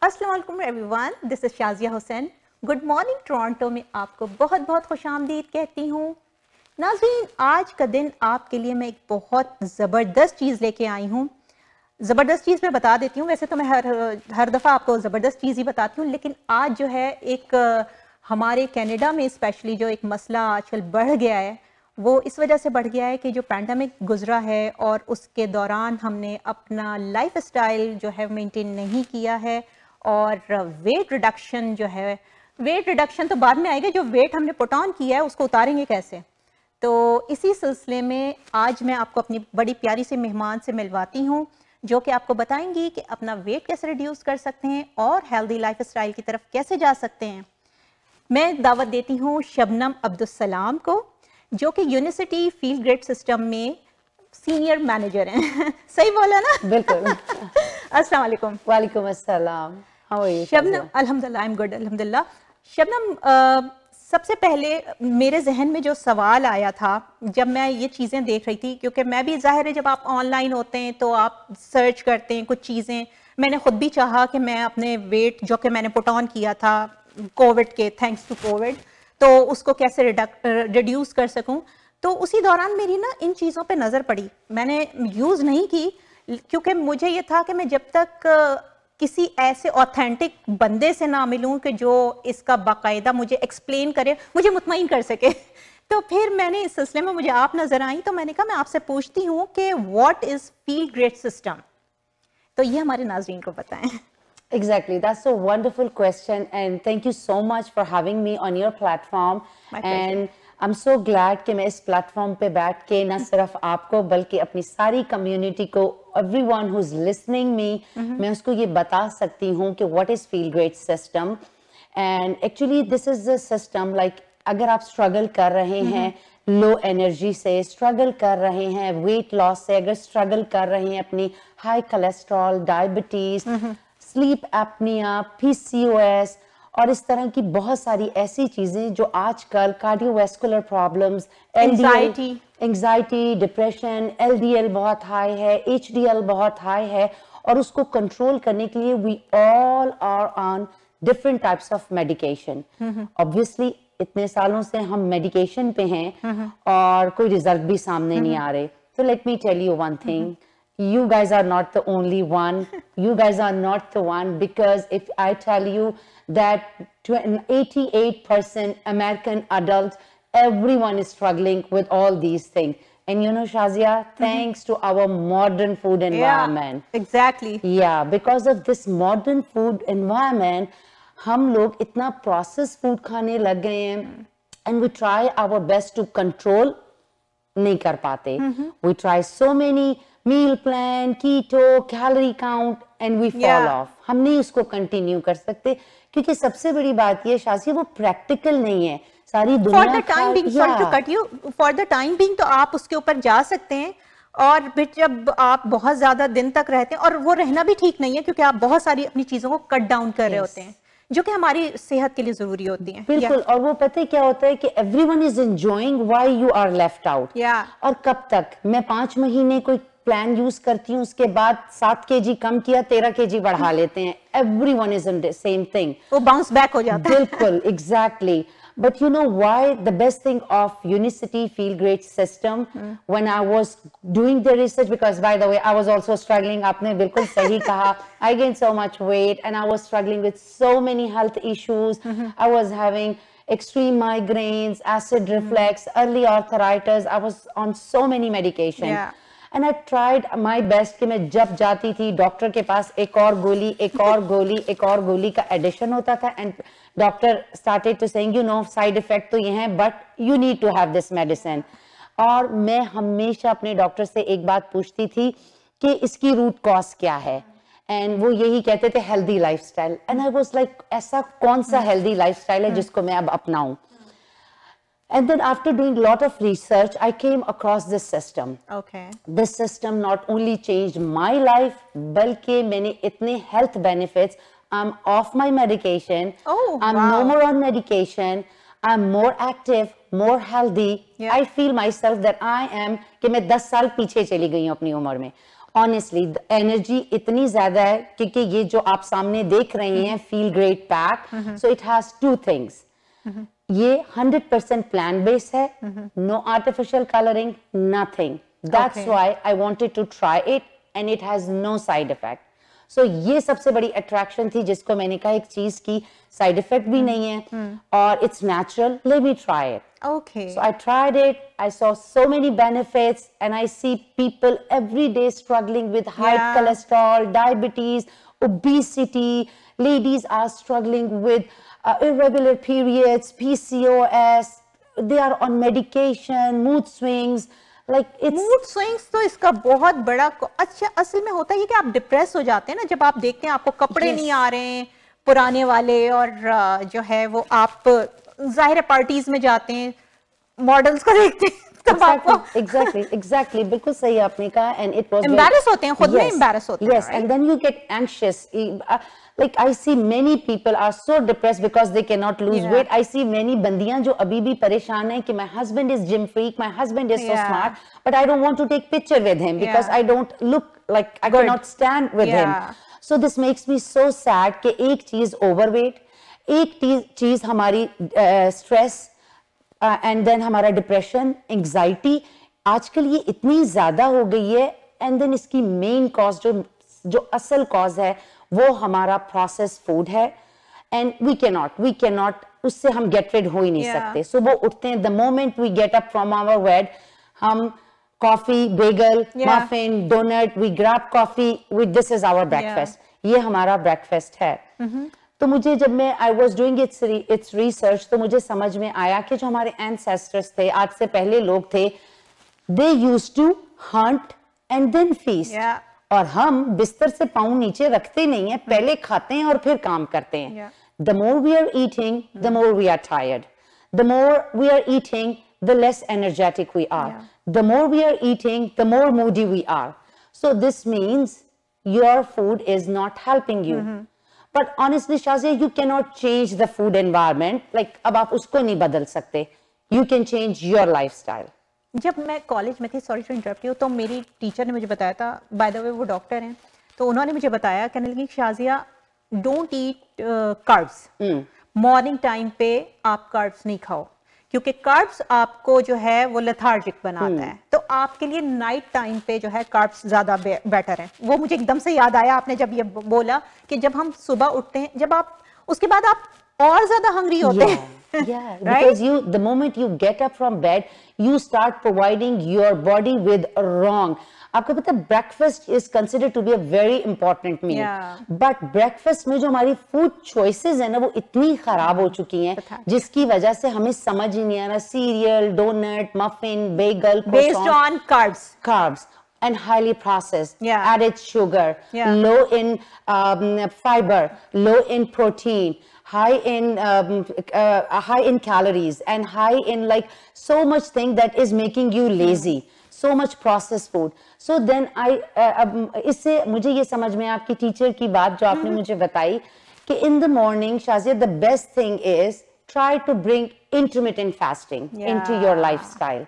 अस्सलाम वालेकुम everyone, this is Shazia Hussain. Good morning Toronto में आपको बहुत बहुत खुशामदीद कहती हूँ। नाज़रीन, आज का दिन आपके लिए मैं एक बहुत ज़बरदस्त चीज़ लेके आई हूँ। ज़बरदस्त चीज़ मैं बता देती हूँ, वैसे तो मैं हर दफ़ा आपको ज़बरदस्त चीज़ ही बताती हूँ, लेकिन आज जो है एक हमारे कनाडा में स्पेशली जो एक मसला आजकल बढ़ गया है, वो इस वजह से बढ़ गया है कि जो पैंडमिक गुजरा है और उसके दौरान हमने अपना लाइफ स्टाइल जो है मेंटेन नहीं किया है और वेट रिडक्शन जो है, वेट रिडक्शन तो बाद में आएगा, जो वेट हमने पुट ऑन किया है उसको उतारेंगे कैसे। तो इसी सिलसिले में आज मैं आपको अपनी बड़ी प्यारी सी मेहमान से मिलवाती हूँ, जो कि आपको बताएंगी कि अपना वेट कैसे रिड्यूस कर सकते हैं और हेल्दी लाइफ स्टाइल की तरफ कैसे जा सकते हैं। मैं दावत देती हूँ शबनम अब्दुल-सलाम को, जो कि यूनिवर्सिटी फील्ड ग्रेड सिस्टम में सीनियर मैनेजर हैं। सही बोला ना? बिल्कुल। अस्सलाम वालेकुम। वालेकुम अस्सलाम। How are you? शबनम, अल्हम्दुलिल्लाह, आई एम गुड, अल्हम्दुलिल्लाह। शबनम, सबसे पहले मेरे जहन में जो सवाल आया था जब मैं ये चीज़ें देख रही थी, क्योंकि मैं भी, जाहिर है जब आप ऑनलाइन होते हैं तो आप सर्च करते हैं कुछ चीज़ें। मैंने खुद भी चाहा कि मैं अपने वेट जो कि मैंने पुट ऑन किया था कोविड के, थैंक्स टू कोविड, तो उसको कैसे रिड्यूस कर सकूं। तो उसी दौरान मेरी ना इन चीज़ों पे नज़र पड़ी, मैंने यूज़ नहीं की क्योंकि मुझे ये था कि मैं जब तक किसी ऐसे ऑथेंटिक बंदे से ना मिलूं कि जो इसका बाकायदा मुझे एक्सप्लेन करे, मुझे मुतमईन कर सके। तो फिर मैंने इस सिलसिले में मुझे आप नज़र आई, तो मैंने कहा मैं आपसे पूछती हूँ कि what is field grade system, तो ये हमारे नाज़रीन को बताएं। Exactly, that's a wonderful question, and thank you so much for having me on your platform. My pleasure. And I'm so glad कि मैं इस प्लेटफॉर्म पे बैठ के न सिर्फ आपको बल्कि अपनी सारी कम्युनिटी को, everyone who's listening me, मैं उसको ये बता सकती हूँ कि what is field grade system. And actually this is the system, like अगर आप स्ट्रगल कर रहे हैं लो एनर्जी से, स्ट्रगल कर रहे हैं वेट लॉस से, अगर स्ट्रगल कर रहे हैं अपनी high cholesterol, diabetes, sleep apnoea, PCOS और इस तरह की बहुत सारी ऐसी चीजें जो आजकल cardiovascular problems, anxiety, depression, LDL बहुत हाई है, एचडीएल बहुत हाई है, और उसको कंट्रोल करने के लिए we all are on different types of medication. Obviously इतने सालों से हम मेडिकेशन पे हैं और कोई रिजल्ट भी सामने नहीं आ रहे। So let me tell you one thing. You guys are not the only one. You guys are not the one, because if I tell you that 88% American adults, everyone is struggling with all these things. And you know, Shazia, thanks to our modern food environment. Yeah, exactly. Yeah, because of this modern food environment, हम लोग इतना process food खाने लग गए हैं, and we try our best to control, नहीं कर पाते। We try so many meal plan, keto, calorie count, and we fall off. हम नहीं उसको कंटिन्यू कर सकते क्योंकि सबसे बड़ी बात ये शाज़िया, वो प्रैक्टिकल नहीं है। सारी दुनिया for the time being, sorry to cut you, for the time being तो आप उसके ऊपर जा सकते हैं, और फिर जब आप बहुत ज्यादा दिन तक रहते हैं, और वो रहना भी ठीक नहीं है क्योंकि आप बहुत सारी अपनी चीजों को कट डाउन कर रहे होते हैं जो कि हमारी सेहत के लिए जरूरी होती हैं। बिल्कुल। और वो पता है क्या होता है कि everyone is enjoying, why you are left out. और कब तक? मैं 5 महीने कोई प्लान यूज करती हूँ, उसके बाद 7 kg कम किया, 13 kg बढ़ा लेते हैं। Everyone is in the same thing, वो बाउंस बैक हो जाता है। बिल्कुल, exactly. But you know why the best thing of Unicity Field Grade System, when I was doing the research, because by the way, I was also struggling, आपने बिल्कुल सही कहा, I gained so much weight and I was struggling with so many health issues. I was having extreme migraines, acid reflux, early arthritis. I was on so many medication. And I tried my best कि मैं जब जाती थी doctor के पास, एक और गोली, एक और गोली, एक और गोली का एडिशन होता था, and doctor started to saying, you know, side effect तो ये हैं, but you need to have this medicine. और मैं हमेशा अपने डॉक्टर से एक बात पूछती थी कि इसकी रूट कॉज क्या है, एंड वो यही कहते थे healthy lifestyle. And I was like, ऐसा कौन सा हेल्दी लाइफस्टाइल है जिसको मैं अब अपनाऊं? And then after doing a lot of research, I came across this system. Okay. This system not only changed my life, बल्कि मैंने इतने health benefits. I'm off my medication. Oh, I'm wow. no more on medication. I'm more active, more healthy. Yeah. I feel myself that I am कि मैं 10 साल पीछे चली गई हूँ अपनी उम्र में। ऑनेस्टली एनर्जी इतनी ज्यादा है क्योंकि ये जो आप सामने देख रहे हैं feel great pack, so it has two things. ये 100% प्लांट बेस्ड है, no artificial colouring, nothing. That's why I wanted to try it and it has no side effect. So ये सबसे बड़ी अट्रैक्शन थी जिसको मैंने कहा एक चीज की साइड इफेक्ट भी नहीं है और it's natural, let me try it. Okay. So I tried it. I saw so many benefits, and I see people every day struggling with high cholesterol, diabetes, obesity. Ladies are struggling with irregular periods, PCOS. They are on medication, mood swings. Like it's mood swings तो इसका बहुत बड़ा अच्छा असल में होता है कि आप डिप्रेस हो जाते हैं ना जब आप देखते हैं आपको कपड़े नहीं आ रहे हैं पुराने वाले और जो है वो आप जाहिर पार्टीज में जाते हैं मॉडल्स को देखते हैं तब आपको exactly बिल्कुल सही आपने कहा and it was embarrass होते हैं खुद में embarrass होते हैं. Yes, and then you get anxious. Like I see many people are so depressed because they cannot lose weight. I see many बंदियां जो अभी भी परेशान हैं कि my husband is gym freak, my husband is so smart, but I don't want to take picture with him because I don't look like I cannot stand with him. So this makes me so sad कि एक चीज overweight, एक चीज हमारी stress and then हमारा depression, anxiety आजकल ये इतनी ज्यादा हो गई है. एंड देन इसकी मेन कॉज जो असल कॉज है वो हमारा प्रोसेस फूड है. एंड वी कैनॉट उससे हम गेट रिड हो ही नहीं सकते. सुबह उठते हैं, the moment we get up from our bed, हम coffee, bagel, muffin, donut, we grab coffee with this is our breakfast. ये हमारा ब्रेकफास्ट है. तो मुझे जब मैं I was doing its research तो मुझे समझ में आया कि जो हमारे एंसेस्टर्स थे, आज से पहले लोग थे, they used to hunt and then feast. और हम बिस्तर से पाँव नीचे रखते नहीं है, पहले खाते हैं और फिर काम करते हैं. The more we are eating the more we are tired, the more we are eating the less energetic we are, the more we are eating the more moody we are. So this means your food is not helping you. But honestly, Shazia, you cannot change the food environment. Like, अब आप उसको नहीं बदल सकते. You can change your lifestyle. जब मैं college में थी, सॉरी टू इंटरप्ट यू, तो मेरी टीचर ने मुझे बताया था, बाय द वे वो डॉक्टर हैं, तो उन्होंने मुझे बताया, कहने लगी Shazia don't eat carbs. Morning time पे आप कार्ब्स नहीं खाओ क्योंकि कार्ब्स आपको जो है वो लेथार्जिक बनाता है. तो आपके लिए नाइट टाइम पे जो है कार्ब्स ज्यादा बेटर है. वो मुझे एकदम से याद आया आपने जब ये बोला कि जब हम सुबह उठते हैं, जब आप उसके बाद आप और ज्यादा हंग्री होते हैं. Because the moment you get up from bed, you start providing your body with wrong. आपको पता है breakfast is considered to be a very important meal. But breakfast में जो हमारी food choices है ना वो इतनी खराब हो चुकी हैं जिसकी वजह से हमें समझ ही नहीं आ रहा. Cereal, donut, muffin, bagel, based on carbs and highly processed, added sugar, low in fiber, low in protein, high in calories and high in like so much thing that is making you lazy. So much processed food. So then इससे मुझे ये समझ में आपकी teacher की बात जो आपने मुझे बताई कि in the morning, Shazia, the best thing is try to bring intermittent fasting into your lifestyle.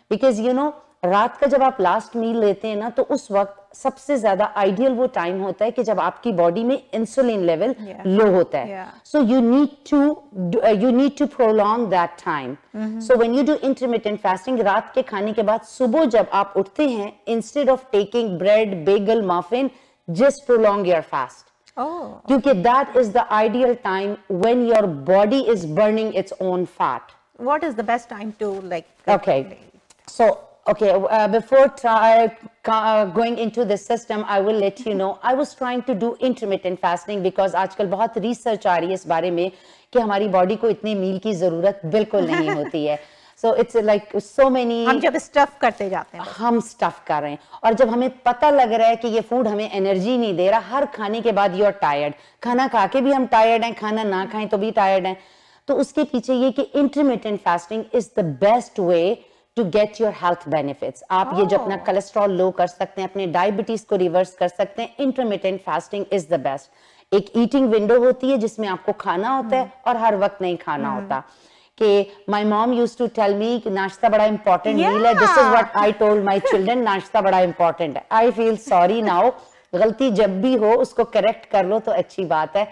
Because you know, रात का जब आप लास्ट मील लेते हैं ना तो उस वक्त सबसे ज्यादा आइडियल वो टाइम होता है कि जब आपकी बॉडी में इंसुलिन लेवल लो होता है. So you need to prolong that time. So when you do intermittent fasting, रात के खाने के बाद सुबह जब आप उठते हैं, instead of taking bread, bagel, muffin, just prolong your fast. क्योंकि that is the ideal time when your body is burning its own fat. What is the best time to like? Okay, so okay, before going into this system, I will let you know, I was trying to do intermittent fasting because आजकल बहुत research आ रही है इस बारे में कि हमारी body को इतने मील की जरूरत बिल्कुल नहीं होती है. So it's like so many, हम जब स्टफ करते जाते हैं, हम स्टफ कर रहे हैं और जब हमें पता लग रहा है कि ये फूड हमें एनर्जी नहीं दे रहा, हर खाने के बाद you're tired, खाना खा के भी हम टायर्ड हैं, खाना ना खाएं तो भी टायर्ड हैं. तो उसके पीछे ये कि intermittent fasting is the best way to get your health benefits. आप ये जो अपना कोलेस्ट्रॉल लो कर सकते हैं, अपने डायबिटीज को रिवर्स कर सकते हैं. Intermittent fasting is the best. एक ईटिंग विंडो होती है जिसमें आपको खाना होता है और हर वक्त नहीं खाना होता. कि my mom used to tell me कि नाश्ता बड़ा important meal है. This is what I told my children, नाश्ता बड़ा important है. I feel sorry now. गलती जब भी हो उसको correct कर लो तो अच्छी बात है.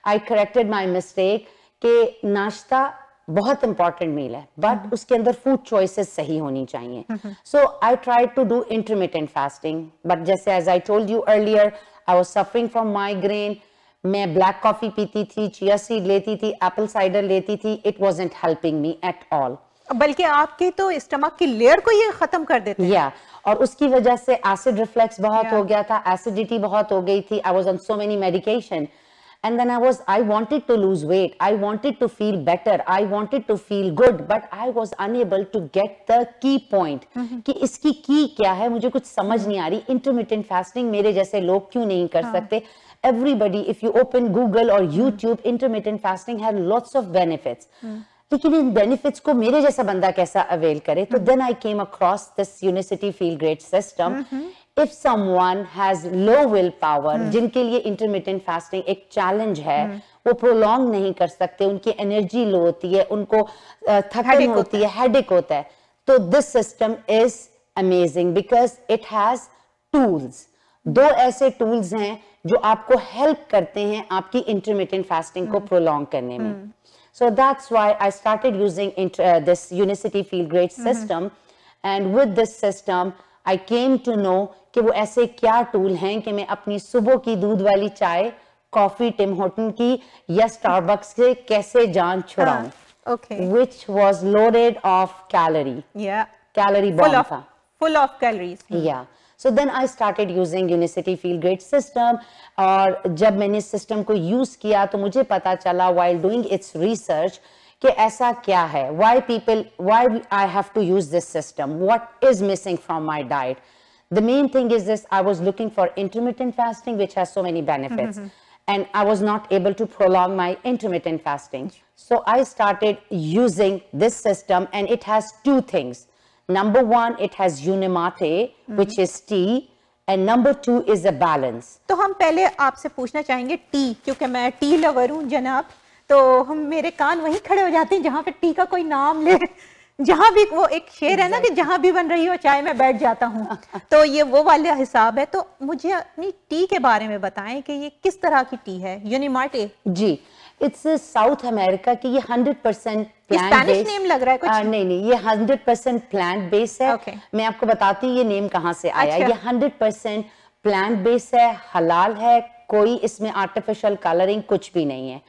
I corrected my mistake कि नाश्ता बहुत important meal है, but उसके अंदर food choices सही होनी चाहिए. So I tried to do intermittent fasting, but जैसे as I told you earlier, I was suffering from migraine. मैं ब्लैक कॉफी पीती थी, चिया सीड लेती थी, एप्पल साइडर लेती थी. It wasn't helping me at all. बल्कि आपके तो स्टमक की लेयर को ये खत्म कर देते हैं. या और उसकी वजह से एसिड रिफ्लेक्स बहुत हो गया था, एसिडिटी बहुत हो गई थी. I was on so many medication and then I wanted to lose weight, I wanted to feel better, I wanted to feel good, but I was unable to get the key point कि इसकी की क्या है, मुझे कुछ समझ नहीं आ रही. intermittent fasting मेरे जैसे लोग क्यों नहीं कर सकते? Everybody, if you open Google or YouTube, intermittent fasting has lots of benefits. लेकिन इन benefits को मेरे जैसा बंदा कैसा avail करे? तो then I came across this Unicity Feel Great system. If someone has low willpower, जिनके लिए intermittent fasting एक challenge है, वो prolong नहीं कर सकते, उनकी energy low होती है, उनको थकन होती है, headache होता है, तो this system is amazing because it has tools. दो ऐसे tools हैं जो आपको help करते हैं आपकी intermittent fasting को prolong करने में. So that's why I started using this Unicity Feel Great system, and with this system I came to know कि वो ऐसे क्या टूल हैं कि मैं अपनी सुबह की दूध वाली चाय, कॉफी टिम हॉर्टन की या स्टारबक्स से कैसे जान छुड़ाऊं. Which was loaded of calorie. Yeah. Calorie bomb था. Full of calories. Yeah. So then I started using Unicity Feel Great system. और जब मैंने इस सिस्टम को यूज किया तो मुझे पता चला while doing its research कि ऐसा क्या है, why I have to use this system, what is missing from my diet. The main thing is this: I was looking for intermittent fasting, which has so many benefits, and I was not able to prolong my intermittent fasting. So I started using this system, and it has two things. Number one, it has Unimate, which is tea, and number two is a balance. तो हम पहले आपसे पूछना चाहेंगे T, क्योंकि मैं tea lover हूँ जनाब, तो हम मेरे कान वहीं खड़े हो जाते हैं जहाँ पे टी का कोई नाम ले. जहाँ भी वो एक शेर है ना कि जहाँ भी बन रही हो चाय में बैठ जाता हूँ, तो ये वो वाला हिसाब है. तो मुझे अपनी टी के बारे में बताएं कि ये किस तरह की टी है. यूनिमाटे. जी, इट्स साउथ अमेरिका की, ये 100% प्लांट बेस्ड नेम लग रहा है कुछ. नहीं, ये 100% प्लांट बेस्ड है. मैं आपको बताती हूँ ये नेम कहाँ से आया. ये 100% प्लांट बेस्ड है, हलाल है, कोई इसमें आर्टिफिशियल कलरिंग कुछ भी नहीं है.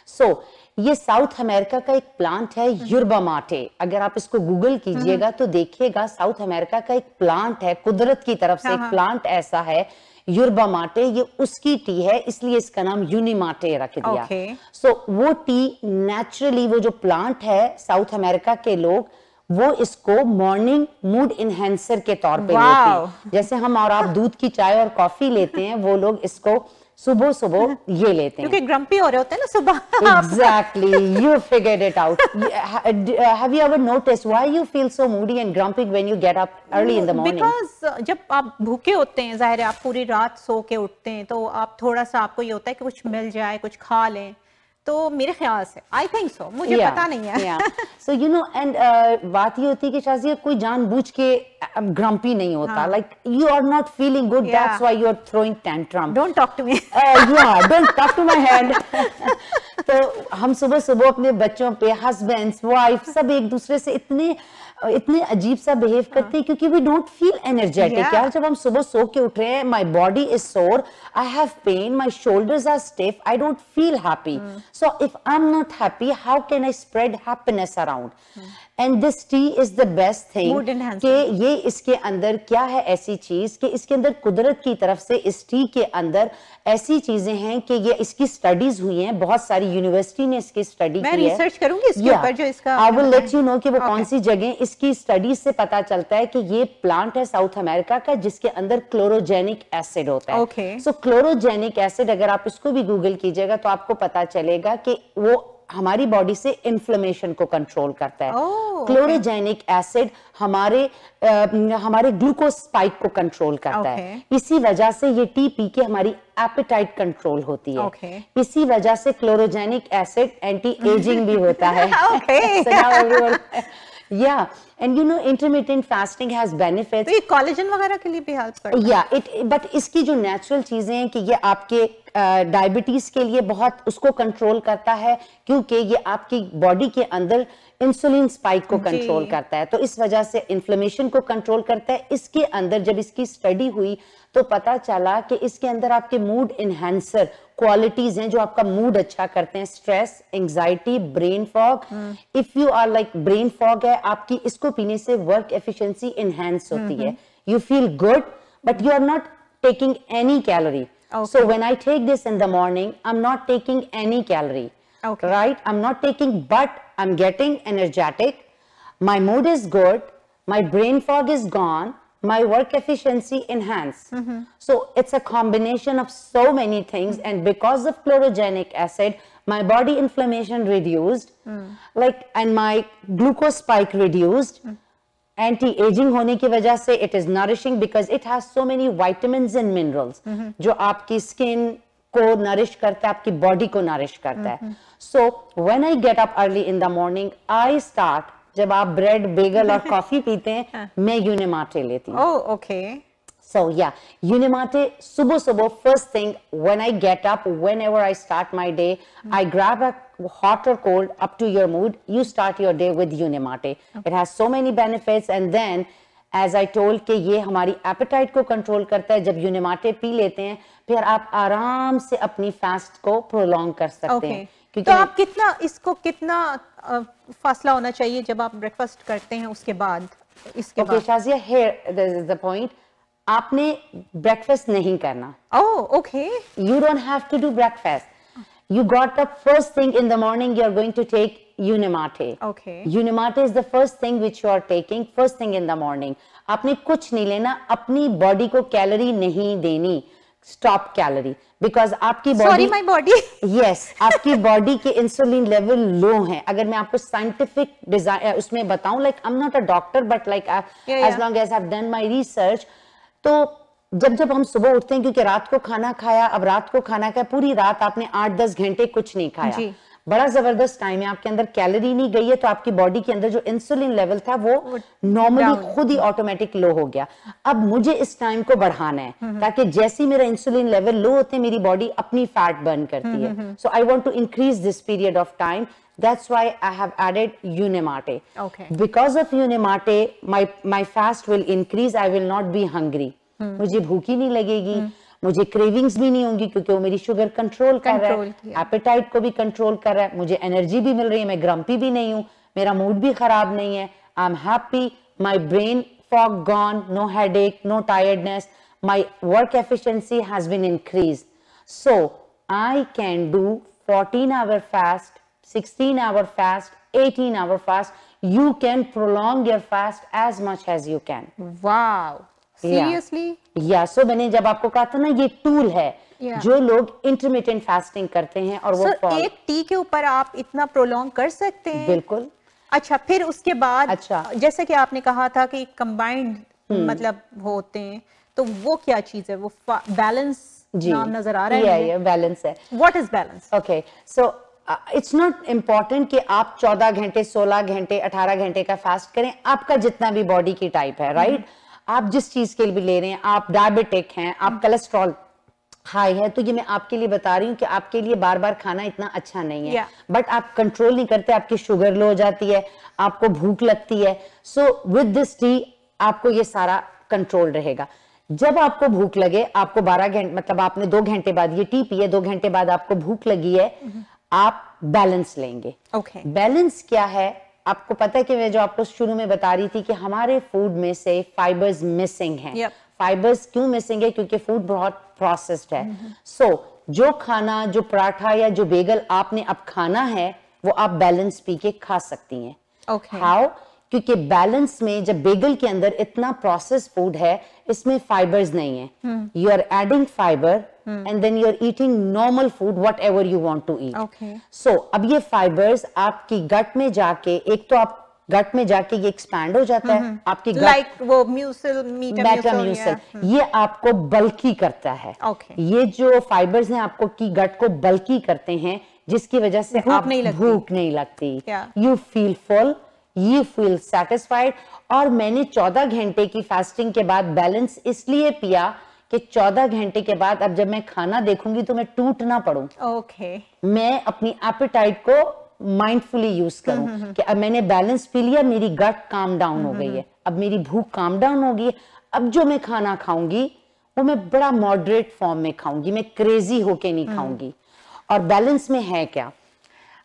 सो ये साउथ अमेरिका का एक प्लांट है, युर्बा माटे. अगर आप इसको गूगल कीजिएगा तो देखिएगा साउथ अमेरिका का एक प्लांट है, कुदरत की तरफ से एक प्लांट ऐसा है, युर्बा माटे. ये उसकी टी है, इसलिए इसका नाम यूनिमाटे रख दिया. सो वो टी नेचुरली, वो जो प्लांट है, साउथ अमेरिका के लोग वो इसको मॉर्निंग मूड इनहेंसर के तौर पे लेते हैं. जैसे हम और आप दूध की चाय और कॉफी लेते हैं, वो लोग इसको सुबह सुबह ये लेते हैं क्योंकि ग्रम्पी हो रहे होते हैं ना सुबह. Exactly, you figured it out. Have you ever noticed why you feel so moody and grumpy when you get up early in the morning? Because जब आप भूखे होते हैं, जाहिर है आप पूरी रात सो के उठते हैं, तो आप थोड़ा सा आपको ये होता है कि कुछ मिल जाए, कुछ खा लें. तो मेरे ख्याल से आई थिंक सो, मुझे पता नहीं है. So you know, and बात ये होती है कि शाज़िया कोई जानबूझ के grumpy नहीं होता. Like you are not feeling good, that's why you are throwing tantrum. Don't talk to me. Yeah, don't talk to my head. तो हम सुबह सुबह अपने बच्चों पे, husbands, wife, सब एक दूसरे से इतने अजीब सा बिहेव करते हैं क्योंकि वी डोंट फील एनर्जेटिक. यार जब हम सुबह सो के उठ रहे हैं, my body is sore, I have pain, my shoulders are stiff, I don't feel happy. So if I am not happy, how can I spread happiness around? And this tea is the best thing कि ये इसके अंदर क्या है ऐसी चीज कि इसके अंदर कुदरत की तरफ से इस टी के अंदर ऐसी चीजें हैं कि ये इसकी स्टडीज हुई हैं, बहुत सारी यूनिवर्सिटी ने इसकी स्टडी की है. मैं रिसर्च करूंगी इसके ऊपर जो इसका. I will let you know कि वो कौन सी जगह. इसकी स्टडीज से पता चलता है कि ये प्लांट है साउथ अमेरिका का जिसके अंदर क्लोरोजेनिक एसिड होता है. सो क्लोरोजेनिक एसिड, अगर आप इसको भी गूगल कीजिएगा तो आपको पता चलेगा कि वो हमारी बॉडी से इन्फ्लेमेशन को कंट्रोल करता है। क्लोरोजेनिक एसिड हमारे ग्लूकोज स्पाइक को कंट्रोल करता है। इसी वजह से ये टी पी के हमारी एपेटाइट कंट्रोल होती है। इसी वजह से क्लोरोजेनिक एसिड एंटी एजिंग भी होता है। Yeah, and you know intermittent fasting has benefits. तो ये कोलेजन वगैरह के लिए भी हेल्प करता है। Yeah, but इसकी जो नेचुरल चीजें हैं कि ये आपके डायबिटीज के लिए बहुत उसको कंट्रोल करता है, क्योंकि ये आपकी बॉडी के अंदर इंसुलिन स्पाइक को कंट्रोल करता है, तो इस वजह से इन्फ्लेमेशन को कंट्रोल करता है। इसके अंदर जब इसकी स्टडी हुई तो पता चला कि इसके अंदर आपके मूड इनहेंसर क्वालिटीज हैं जो आपका मूड अच्छा करते हैं। Stress, anxiety, brain fog. If you are like brain fog है आपकी, इसको पीने से वर्क एफिशिएंसी इनहेंस होती है। You feel good but you are not taking any calorie. So when I take this in the morning, I'm not taking any calorie, right? I'm not taking, but I'm getting energetic. My mood is good. My brain fog is gone. My work efficiency enhanced. So it's a combination of so many things, and because of chlorogenic acid, my body inflammation reduced, and my glucose spike reduced. Anti-ageing होने की वजह से it is nourishing because it has so many vitamins and minerals जो आपकी skin को nourish करता है, आपकी बॉडी को नरिश करता है। So when I get up early in the morning, I start, जब आप ब्रेड, बेगल और कॉफी पीते हैं, मैं यूनिमाटे लेती हूँ। ओह, okay. So yeah, Unimate, subo first thing when I get up, whenever I start my day, I grab a hot or cold, up to your mood, you start your day with Unimate. It has so many benefits, and then as I told कि ये हमारी appetite को control करता है। जब Unimate P लेते हैं फिर आप आराम से अपनी fast को prolong कर सकते हैं। तो आप कितना फासला होना चाहिए जब आप ब्रेकफास्ट करते हैं उसके बाद? इसके बाद Shazia, here this is the point, आपने ब्रेकफास्ट नहीं करना। Okay. You don't have to do breakfast. You got up first thing in the morning. You are going to take Unimate. Okay. Unimate is the first thing which you are taking first thing in the morning. आपने कुछ नहीं लेना, अपनी body को calorie नहीं देनी। Stop calorie because आपकी body, Sorry, my body. Yes, आपकी बॉडी के इंसुलिन लेवल लो हैं। अगर मैं आपको साइंटिफिक डिजाइन उसमें बताऊं, like I'm not a doctor but like as long as I've done my research, तो जब हम सुबह उठते हैं, क्योंकि रात को खाना खाया, अब रात को खाना खाया, पूरी रात आपने 8-10 घंटे कुछ नहीं खाया, बड़ा जबरदस्त टाइम है, आपके अंदर कैलोरी नहीं गई है, तो आपकी बॉडी के अंदर जो इंसुलिन लेवल था वो नॉर्मली खुद ही ऑटोमेटिक लो हो गया। अब मुझे इस टाइम को बढ़ाना है ताकि जैसे मेरा इंसुलिन लेवल लो होते हैं मेरी बॉडी अपनी फैट बर्न करती है। So I want to increase this period of time, that's why I have added Unimate. Okay. Because of Unimate, my fast will increase. I will not be hungry. मुझे भूख ही नहीं लगेगी, मुझे cravings भी नहीं होंगी, क्योंकि वो मेरी शुगर कंट्रोल कर रहा है, एपेटाइट को भी कंट्रोल कर रहा है, मुझे एनर्जी भी मिल रही है, मैं ग्रम्पी भी नहीं हूँ, मेरा मूड भी खराब नहीं है, I am happy, my brain fog gone, no headache, no tiredness, my work efficiency has been increased. So I can do 14-hour fast, 16-hour fast, 18-hour fast. You can prolong your fast as much as you can. Wow. Seriously? Yeah. So मैंने जब आपको कहा था ना ये tool है जो लोग इंटरमिटेंट फास्टिंग करते हैं और वो एक टी के ऊपर आप इतना प्रोलॉन्ग कर सकते हैं? बिल्कुल। अच्छा, फिर उसके बाद जैसे कि आपने कहा था कि कंबाइंड मतलब होते हैं, तो वो क्या चीज है? वो बैलेंस नाम नजर आ रहा है। ये बैलेंस है। What is balance? Okay, so it's not important कि आप 14 घंटे, 16 घंटे, 18 घंटे का फास्ट करें, आपका जितना भी बॉडी की टाइप है, राइट? आप जिस चीज के लिए भी ले रहे हैं, आप डायबिटिक हैं, आप कोलेस्ट्रॉल हाई है, तो ये मैं आपके लिए बता रही हूँ कि आपके लिए बार बार खाना इतना अच्छा नहीं है, बट आप कंट्रोल नहीं करते, आपकी शुगर लो हो जाती है, आपको भूख लगती है। सो विद दिस टी आपको ये सारा कंट्रोल रहेगा। जब आपको भूख लगे, आपको 12 घंटे मतलब आपने 2 घंटे बाद ये टी पिए, 2 घंटे बाद आपको भूख लगी है, आप बैलेंस लेंगे। बैलेंस क्या है? आपको पता है कि मैं जो आपको शुरू में बता रही थी कि हमारे फूड में से फाइबर्स मिसिंग हैं। फाइबर्स क्यों मिसिंग है? क्योंकि फूड बहुत प्रोसेस्ड है। सो जो खाना, जो पराठा या जो बेगल आपने अब खाना है, वो आप बैलेंस पी के खा सकती हैं। हाउ? क्योंकि बैलेंस में जब बेगल के अंदर इतना प्रोसेस फूड है, इसमें फाइबर्स नहीं है। You are adding fibre and then you're eating normal food whatever you want to eat. Okay. So अब ये fibers आपकी gut में जाके, एक तो आप गट में जाके ये एक्सपैंड हो जाता है आपकी गट, लाइक वो म्यूसिल मेटाम्यूसिल, ये आपको बल्की करता है. ये जो फाइबर्स हैं आपको की गट को बल्की करते हैं, जिसकी वजह से आप भूख नहीं लगती. You feel full, you feel satisfied. और मैंने 14 घंटे की फास्टिंग के बाद बैलेंस इसलिए पिया कि 14 घंटे के बाद अब जब मैं खाना देखूंगी तो मैं टूट ना पड़ूं. मैं अपनी एपेटाइट को माइंडफुली यूज करूं कि अब मैंने बैलेंस पी लिया, मेरी गट काम डाउन हो गई है, अब मेरी भूख काम डाउन हो गई है, अब जो मैं खाना खाऊंगी वो मैं बड़ा मॉडरेट फॉर्म में खाऊंगी, मैं क्रेजी होके नहीं खाऊंगी. और बैलेंस में है क्या,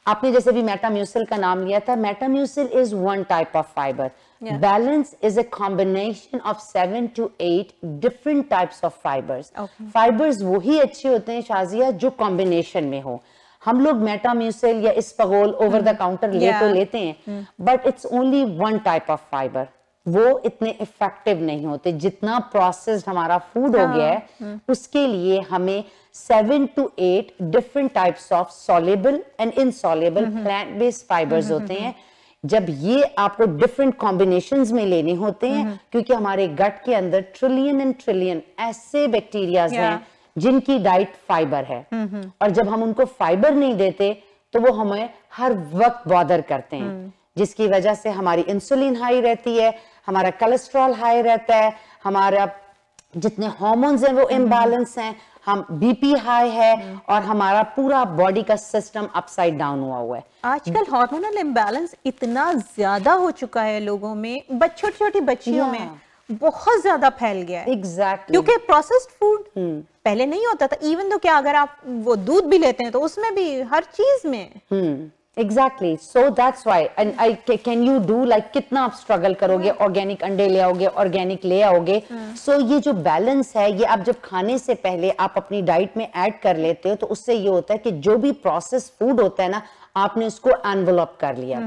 आपने जैसे भी मेटाम्यूसिल का नाम लिया था, Metamucil is one type of fibre. Balance is a combination of 7 to 8 different types of fibres. Fibres वही अच्छे होते हैं शाजिया जो कॉम्बिनेशन में हो. हम लोग मेटाम्यूसिल या इस्पगोल ओवर द काउंटर तो लेते हैं, but it's only one type of fibre. वो इतने इफेक्टिव नहीं होते. जितना प्रोसेस्ड हमारा फूड हो गया है उसके लिए हमें 7 to 8 different types of soluble and insoluble plant based fibres होते हैं. जब ये आपको डिफरेंट कॉम्बिनेशंस में लेने होते हैं, क्योंकि हमारे गट के अंदर ट्रिलियन एंड ट्रिलियन ऐसे बैक्टीरियाज हैं जिनकी डाइट फाइबर है. और जब हम उनको फाइबर नहीं देते तो वो हमें हर वक्त बॉदर करते हैं, जिसकी वजह से हमारी इंसुलिन हाई रहती है, हमारा कोलेस्ट्रॉल हाई रहता है, हमारा जितने हार्मोन्स हैं वो इम्बैलेंस हैं, हम बीपी हाई है और हमारा पूरा बॉडी का सिस्टम अपसाइड डाउन हुआ है. आजकल हार्मोनल इम्बैलेंस इतना ज्यादा हो चुका है लोगों में, छोटी छोटी बच्चियों में बहुत ज्यादा फैल गया है. एग्जैक्टली. क्योंकि प्रोसेस्ड फूड पहले नहीं होता था. इवन तो क्या, अगर आप वो दूध भी लेते हैं तो उसमें भी हर चीज में Exactly. So that's why. And can you do like कितना आप स्ट्रगल करोगे, ऑर्गेनिक अंडे ले आओगे, ऑर्गेनिक ले आओगे. So ये जो बैलेंस है ये आप जब खाने से पहले आप अपनी डाइट में ऐड कर लेते हो तो उससे ये होता है कि जो भी प्रोसेस फूड होता है ना, आपने उसको एनवेलप कर लिया,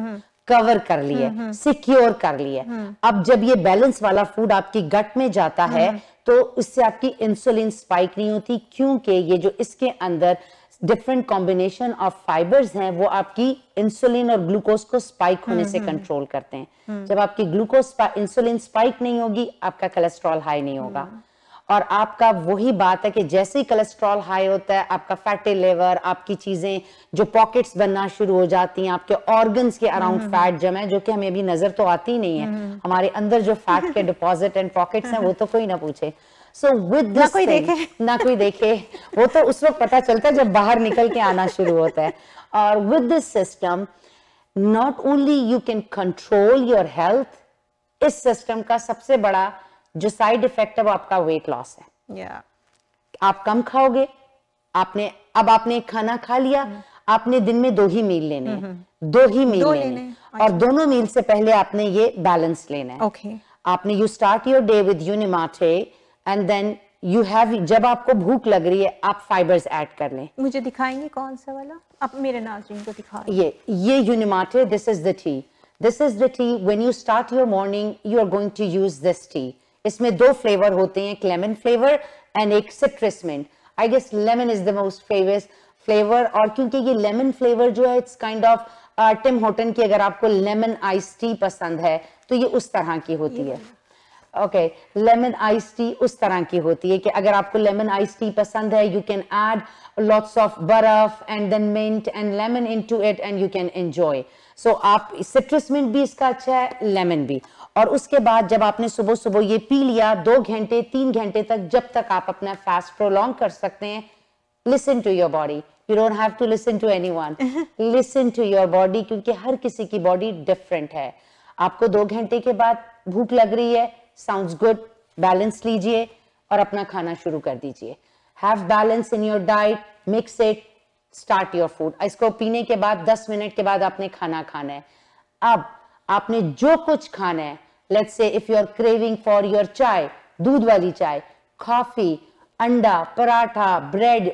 कवर कर लिया, सिक्योर कर लिया. अब जब ये बैलेंस वाला फूड आपकी गट में जाता है तो इससे आपकी इंसुलिन स्पाइक नहीं होती, क्योंकि ये जो इसके अंदर डिफरेंट कॉम्बिनेशन ऑफ फाइबर्स हैं वो आपकी इंसुलिन और ग्लूकोज को स्पाइक होने से कंट्रोल करते हैं. जब आपकी ग्लूकोज इंसुलिन स्पाइक नहीं होगी, आपका कोलेस्ट्रॉल हाई नहीं होगा. और आपका वही बात है कि जैसे ही कोलेस्ट्रॉल हाई होता है, आपका फैटी लिवर, आपकी चीजें जो पॉकेट्स बनना शुरू हो जाती हैं, आपके ऑर्गन्स के अराउंड फैट जमा है, जो कि हमें अभी नजर तो आती नहीं है. हमारे अंदर जो फैट के डिपॉजिट एंड पॉकेट्स हैं वो तो कोई ना पूछे. So with this ना कोई देखे, वो तो उस वक्त पता चलता है जब बाहर निकल के आना शुरू होता है. और with this system, not only you can control your health, इस सिस्टम का सबसे बड़ा जो साइड इफेक्ट है वो आपका वेट लॉस है. आप कम खाओगे, आपने खाना खा लिया, आपने दिन में 2 ही मील लेने हैं, 2 ही मील लेने, और दोनों मील से पहले आपने ये बैलेंस लेना है. आपने you start your day with Unimate and then you have, जब आपको भूख लग रही है आप फाइबर्स ऐड कर लें. मुझे दिखाएंगे कौन सा वाला? अब मेरे नाज़रीन को दिखा. ये Unimate, this is the tea. This is the tea. When you start your morning you are going to use this tea. इसमें 2 फ्लेवर होते हैं, एक लेमन फ्लेवर एंड एक citrus mint. I guess lemon is the most favourite flavour. और क्योंकि ये lemon flavour जो है it's kind of Tim Horton की, अगर आपको लेमन आइस टी पसंद है तो ये उस तरह की होती है. ओके, लेमन आइस टी उस तरह की होती है कि अगर आपको लेमन आइस टी पसंद है, you can add lots of बर्फ and then mint and lemon into it and you can enjoy. So आप सिट्रस मिंट भी इसका अच्छा है, लेमन भी. और उसके बाद जब आपने सुबह सुबह ये पी लिया, 2 घंटे 3 घंटे तक, जब तक आप अपना फास्ट प्रोलॉन्ग कर सकते हैं, listen to your body. You don't have to listen to anyone, listen to your body, क्योंकि हर किसी की बॉडी डिफरेंट है. आपको 2 घंटे के बाद भूख लग रही है, साउंड्स गुड, बैलेंस लीजिए और अपना खाना शुरू कर दीजिए. Have balance in your diet, mix it, start your food. इसको पीने के बाद 10 मिनट के बाद आपने खाना खाना है. अब आपने जो कुछ खाना है, let's say if you are craving for your chai, दूध वाली चाय, कॉफी, अंडा, paratha, bread,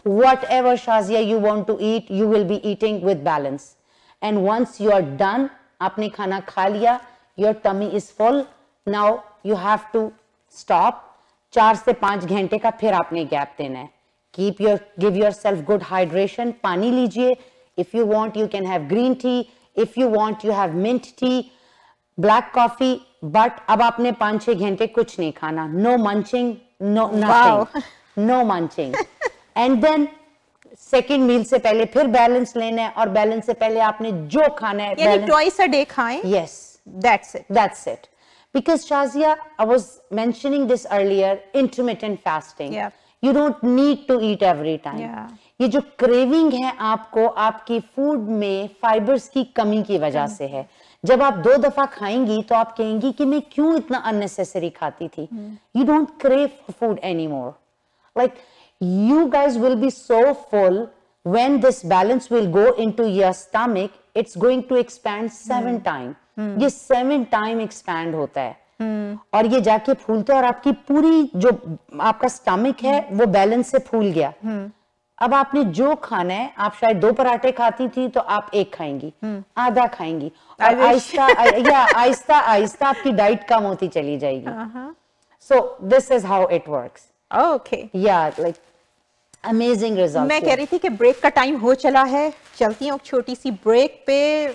whatever Shazia you want to eat, you will be eating with balance. And once you are done, आपने खाना खा लिया, your tummy is full, now you have to stop 4 से 5 घंटे का फिर आपने गैप देना है. Give yourself good hydration. पानी लीजिए. If you want, you can have green tea. If you want, you have mint tea, black coffee. But अब आपने 5-6 घंटे कुछ नहीं खाना. No munching, no nothing. Wow. No munching. And then second meal से पहले फिर बैलेंस लेना है और बैलेंस से पहले आपने जो खाना है यानी ट्वाइस अ डे खाएं. Yes. That's it. Because Shazia, I was mentioning this earlier, intermittent fasting. Yeah. You don't need to eat every time. Yeah. ये जो क्रेविंग है आपको आपकी फूड में फाइबर्स की कमी की वजह से है. जब आप 2 दफा खाएंगी तो आप कहेंगी कि मैं क्यों इतना अननेसेसरी खाती थी. You don't crave for food anymore. Like you guys will be so full when this balance will go into your stomach. It's going to expand 7 times. ये 7 टाइम एक्सपैंड होता है और ये जाके फूलता है और आपकी पूरी जो आपका स्टमक है वो बैलेंस से फूल गया. अब आपने जो खाना है, आप शायद 2 पराठे खाती थी तो आप 1 खाएंगी, आधा खाएंगी और आहिस्ता आहिस्ता आपकी डाइट कम होती चली जाएगी. सो this is how it works. Okay. या लाइक अमेजिंग रिजल्ट. मैं कह रही थी कि ब्रेक का टाइम हो चला है, चलती हूँ छोटी सी ब्रेक पे.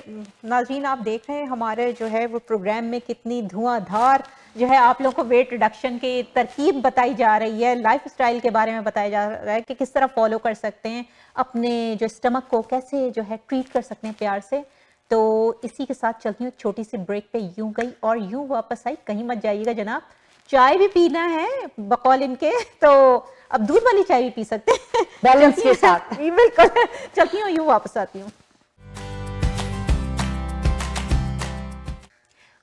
नाज़रीन, आप देख रहे हैं हमारे जो है वो प्रोग्राम में कितनी धुआंधार जो है आप लोगों को वेट रिडक्शन की तरकीब बताई जा रही है, लाइफ स्टाइल के बारे में बताया जा रहा है कि किस तरह फॉलो कर सकते हैं, अपने जो स्टमक को कैसे जो है ट्रीट कर सकते हैं प्यार से. तो इसी के साथ चलती हूँ छोटी सी ब्रेक पे. यूं गई और यूं वापस आई, कहीं मत जाइएगा जनाब. चाय भी पीना है बकौल इनके, तो अब दूध वाली चाय भी पी सकते हैं बैलेंस के साथ. बिल्कुल. चलती हूँ, यूं वापस आती हूँ.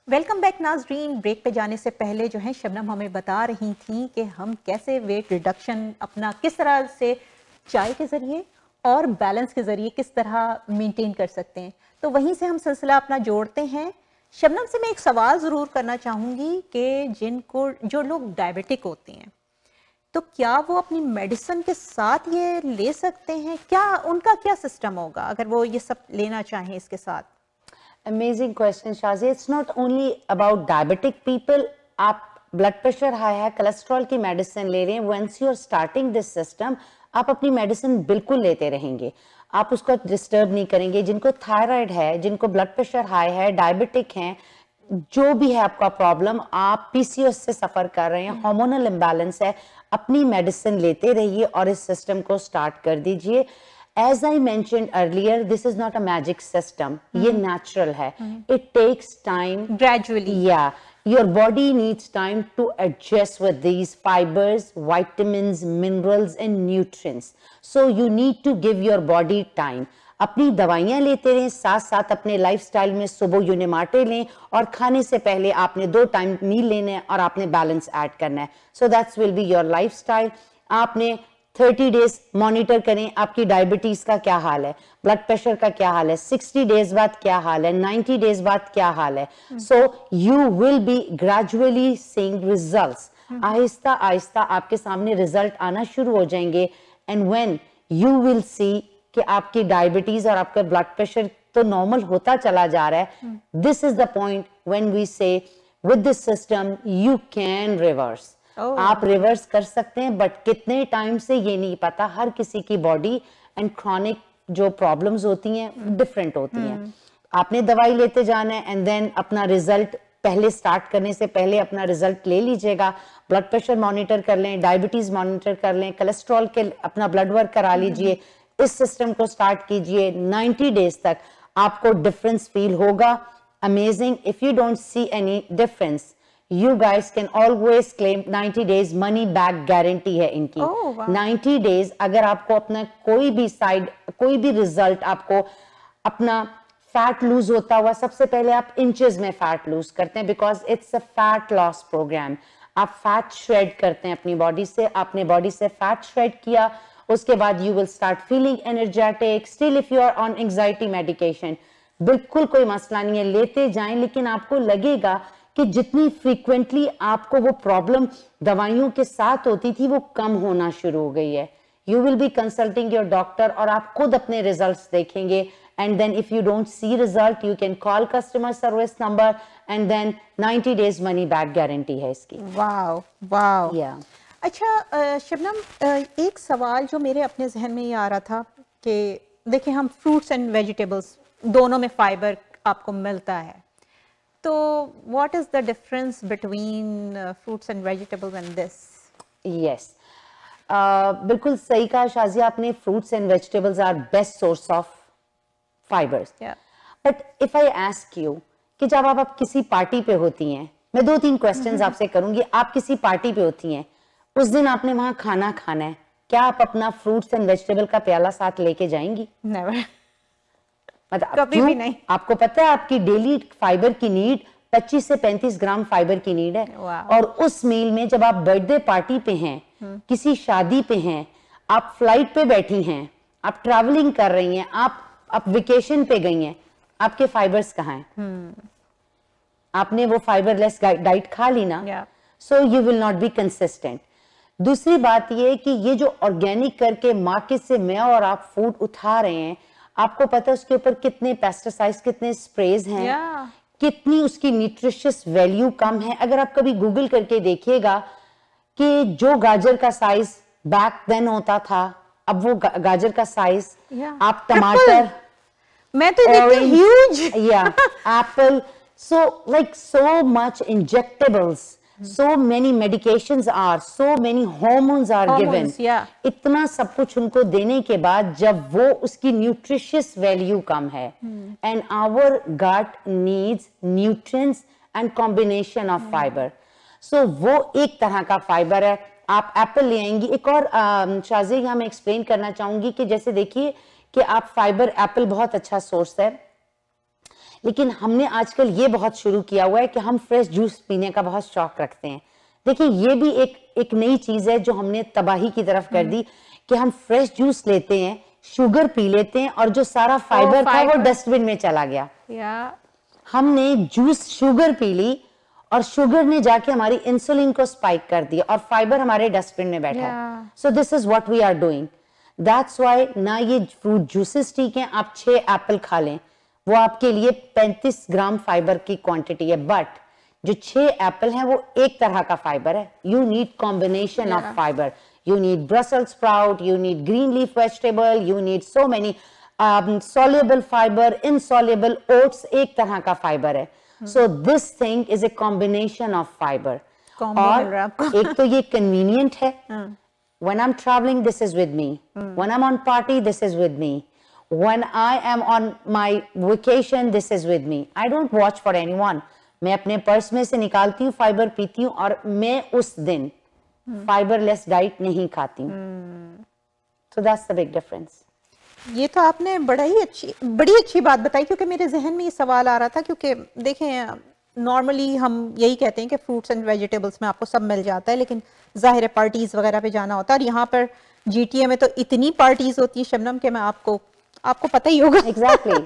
वेलकम बैक नाजरीन. ब्रेक पे जाने से पहले जो है शबनम हमें बता रही थी कि हम कैसे वेट रिडक्शन अपना किस तरह से चाय के जरिए और बैलेंस के जरिए किस तरह मेंटेन कर सकते हैं. तो वहीं से हम सिलसिला अपना जोड़ते हैं. शबनम से मैं एक सवाल ज़रूर करना चाहूँगी कि जो लोग डायबिटिक होते हैं तो क्या वो अपनी मेडिसिन के साथ ये ले सकते हैं? क्या उनका क्या सिस्टम होगा अगर वो ये सब लेना चाहें इसके साथ? Amazing question, Shazia. It's not only about diabetic people. आप ब्लड प्रेशर हाई है, कोलेस्ट्रॉल की मेडिसिन ले रहे हैं. Once you are starting this system, आप अपनी मेडिसिन बिल्कुल लेते रहेंगे, आप उसको डिस्टर्ब नहीं करेंगे. जिनको थायराइड है, जिनको ब्लड प्रेशर हाई है, डायबिटिक हैं, जो भी है आपका प्रॉब्लम, आप पीसीओएस से सफर कर रहे हैं, हार्मोनल इम्बैलेंस है, अपनी मेडिसिन लेते रहिए और इस सिस्टम को स्टार्ट कर दीजिए. As I mentioned earlier, this is not a magic system. ये natural है. It takes time. Gradually. Yeah. Your body needs time to adjust with these fibers, vitamins, minerals and nutrients. So you need to give your body time. अपनी दवाइयाँ लेते रहें, साथ साथ अपने lifestyle में सुबह यूनिमाटे लें और खाने से पहले आपने 2 टाइम मील लेने हैं और आपने बैलेंस ऐड करना है. So that's will be your lifestyle. आपने 30 डेज मॉनिटर करें आपकी डायबिटीज का क्या हाल है, ब्लड प्रेशर का क्या हाल है, 60 डेज बाद क्या हाल है, 90 डेज बाद क्या हाल है. So you will B gradually seeing results. Aahista Aahista आपके सामने रिजल्ट आना शुरू हो जाएंगे. And when you will see कि आपकी डायबिटीज और आपका ब्लड प्रेशर तो नॉर्मल होता चला जा रहा है, this is the point when we say with this system you can reverse. आप रिवर्स कर सकते हैं, बट कितने टाइम से ये नहीं पता. हर किसी की बॉडी एंड क्रॉनिक जो प्रॉब्लम्स होती हैं डिफरेंट होती हैं. आपने दवाई लेते जाना है एंड देन अपना रिजल्ट पहले स्टार्ट करने से पहले अपना रिजल्ट ले लीजिएगा. ब्लड प्रेशर मॉनिटर कर लें, डायबिटीज मॉनिटर कर लें, कोलेस्ट्रॉल के अपना ब्लड वर्क करा लीजिए. इस सिस्टम को स्टार्ट कीजिए. 90 डेज तक आपको डिफरेंस फील होगा. Amazing. If you don't see any difference, you guys can always claim 90 days money back guarantee है इनकी. 90 days अगर आपको अपना कोई भी रिजल्ट आपको अपना फैट लूज होता हुआ, सबसे पहले आप इंचेस में फैट लूज करते हैं because it's a fat loss program. आप फैट श्रेड करते हैं अपनी बॉडी से. आपने बॉडी से फैट श्रेड किया, उसके बाद you will start feeling energetic. Still if you are on anxiety medication, बिल्कुल कोई मसला नहीं है, लेते जाएं, लेकिन आपको लगेगा कि जितनी फ्रीक्वेंटली आपको वो प्रॉब्लम दवाइयों के साथ होती थी वो कम होना शुरू हो गई है. You will be consulting your doctor और आप खुद अपने रिजल्ट्स देखेंगे. And then if you don't see result you can call customer service number and then 90 days money back guarantee है इसकी. Wow wow. या अच्छा शबनम, एक सवाल जो मेरे अपने जहन में ये आ रहा था कि देखिए हम फ्रूट्स एंड वेजिटेबल्स दोनों में फाइबर आपको मिलता है, तो what is the difference between fruits and vegetables and this? Yes, बिल्कुल सही कहा शाजिया आपने, fruits and vegetables are best source of fibres. But if I ask you कि जब आप किसी पार्टी पे होती हैं, मैं 2-3 क्वेश्चंस आपसे करूंगी, आप किसी पार्टी पे होती हैं, उस दिन आपने वहां खाना खाना है, क्या आप अपना फ्रूट्स एंड वेजिटेबल का प्याला साथ लेके जाएंगी? नेवर, मतलब कभी भी नहीं। आपको पता है आपकी डेली फाइबर की नीड 25 से 35 ग्राम फाइबर की नीड है। और उस मील में जब आप बर्थडे पार्टी पे हैं, किसी शादी पे हैं, आप फ्लाइट पे बैठी हैं, आप ट्रैवलिंग कर रही हैं, आप वेकेशन पे गई हैं, आपके फाइबर्स कहाँ हैं? आपने वो फाइबरलेस डाइट खा ली ना, so you will not be consistent. दूसरी बात ये कि ये जो ऑर्गेनिक करके मार्केट से मैं और आप फूड उठा रहे हैं, आपको पता है उसके ऊपर कितने पेस्टिसाइड्स, कितने स्प्रेज हैं, कितनी उसकी न्यूट्रिशियस वैल्यू कम है। अगर आप कभी गूगल करके देखिएगा कि जो गाजर का साइज बैक देन होता था, अब वो गाजर का साइज, आप टमाटर, मैं तो देखती ह्यूज, या Apple, so like so much injectables, so many medications are, so many hormones are given, इतना सब कुछ उनको देने के बाद जब वो उसकी nutritious value कम है, and our gut needs nutrients and combination of fiber, so वो एक तरह का फाइबर है। आप एप्पल ले आएंगी। एक और शाज़िया यहाँ मैं एक्सप्लेन करना चाहूंगी कि जैसे देखिए कि आप फाइबर, एप्पल बहुत अच्छा सोर्स है, लेकिन हमने आजकल ये बहुत शुरू किया हुआ है कि हम फ्रेश जूस पीने का बहुत शौक रखते हैं। देखिए ये भी एक नई चीज है जो हमने तबाही की तरफ कर दी कि हम फ्रेश जूस लेते हैं, शुगर पी लेते हैं और जो सारा फाइबर था वो डस्टबिन में चला गया। हमने जूस शुगर पी ली और शुगर ने जाके हमारी इंसुलिन को स्पाइक कर दिया और फाइबर हमारे डस्टबिन में बैठा है। So this is what we are doing. That's why ना ये फ्रूट जूसेस ठीक है, आप 6 एप्पल खा लें, वो आपके लिए 35 ग्राम फाइबर की क्वांटिटी है, बट जो 6 एप्पल हैं वो एक तरह का फाइबर है। You need combination of fibre, you need Brussels sprout, you need green leaf vegetable, you need so many soluble fiber, insoluble oats, एक तरह का फाइबर है। So this thing is a combination of fiber. और एक तो ये convenient है, when I'm traveling this is with me, when I'm on party this is with me, when I am on my vacation this is with me, I don't watch for anyone, मैं अपने purse में से निकालती हूँ, fibre पीती हूँ और मैं उस दिन फाइबरलेस डाइट नहीं खाती हूँ। So that's the big difference. ये तो आपने बड़ी अच्छी बात बताई, क्योंकि मेरे जहन में ये सवाल आ रहा था, क्योंकि देखें नॉर्मली हम यही कहते हैं कि फ्रूट्स एंड वेजिटेबल्स में आपको सब मिल जाता है, लेकिन जाहिर है पार्टीज वगैरह पे जाना होता है, और यहाँ पर जीटीए में तो इतनी पार्टीज होती है शबनम के मैं आपको पता ही होगा। Exactly.